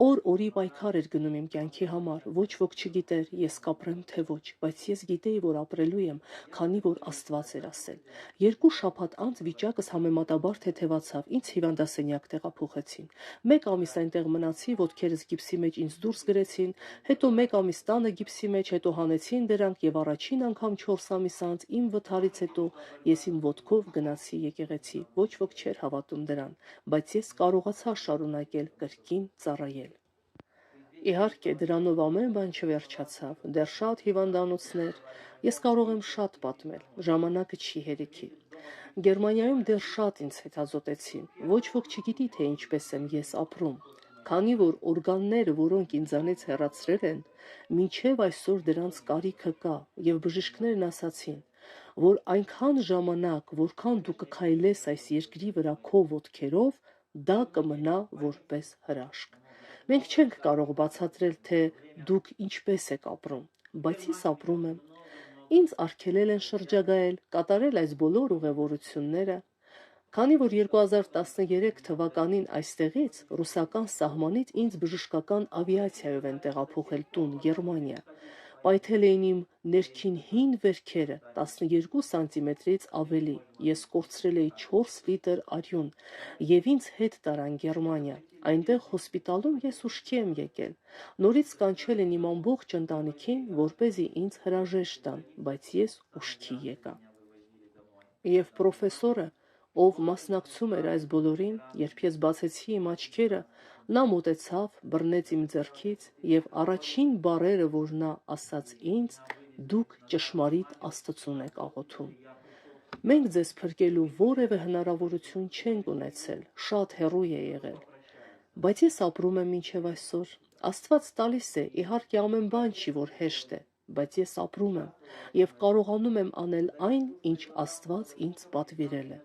Օր-օրի պայքար էր գնում իմ կյանքի համար, ոչ ոք չգիտեր, ես կապրեմ թե ոչ, բայց ես գիտեի, որ ապրելու եմ, քանի որ Աստված էր ասել։ 2 շաբաթ անց վիճակս համեմատաբար թեթևացավ, ինձ հիվանդասենյակ տեղափոխեցին։ 1 ամիս այնտեղ մնացի, ոտքերս գիպսի մեջ ինձ դուրս գրեցին, հետո 1 ամիս տանը գիպսի մեջ, հետո հանեցին դրանք եւ առաջին անգամ 4 ամիս անց իմ վթարից հետո ես իմ ոտքով գնացի եկեղեցի։ Ոչ ոք չէր հավատում դրան, բայց ես կարողացա շարունակել կրկին ծառայել։ Իհարկե, դրանով ամեն բան չվերջացավ, դեռ շատ հիվանդանոցներ, ես կարող եմ շատ պատմել, ժամանակը չի հերիքի։ Գերմանիայում դեռ շատ ինձ հետազոտեցին, ոչ ոք չգիտի, թե ինչպես եմ ես ապրում, քանի որ օրգանները, որոնք ինձանից հեռացրել են, մինչև այսօր դրանց կարիքը կա, եւ բժիշկներն ասացին, որ այնքան ժամանակ, որքան դու կքայլես այս երկրի վրա քո ոտքերով, դա կմնա որպես հրաշք։ Մենք չենք կարող բացատրել, թե դուք ինչպես եք ապրում, բայց ես ապրում եմ։ Ինձ արգելել են շրջագայել, կատարել այս բոլոր ուղևորությունները, քանի որ 2013 թվականին այստեղից ռուսական սահմանից ինձ բժշկական ավիացիայով են տեղափոխել տուն Գերմանիա։ Պայթել էին իմ ներքին հին վերքերը 12 սանտիմետրից ավելի, ես կորցրել էի 4 լիտր արյուն եւ ինձ հետ տարան Գերմանիա, այնտեղ հոսպիտալում ես ուշքի եմ եկել, նորից կանչել են իմ ամբողջ ընտանիքին, որպեսզի ինձ հրաժեշտ տան, բայց ես ուշքի եկա։ Եվ պրոֆեսորը, ով մասնակցում էր այս բոլորին, երբ ես բացեցի իմ աչքերը, նա մոտեցավ, բռնեց իմ ձեռքից եւ առաջին բառերը, որ նա ասաց ինձ, դուք ճշմարիտ Աստծուն եք աղոթում։ Մենք ձեզ փրկելու որևէ հնարավորություն չենք ունեցել, շատ հեռու է եղել, բայց ես ապրում եմ մինչև այսօր։ Աստված տալիս է, իհարկե ամեն բան չի, որ հեշտ է, բայց ես ապրում եմ եւ կարողանում եմ անել այն, ինչ Աստված ինձ պատվիրել է։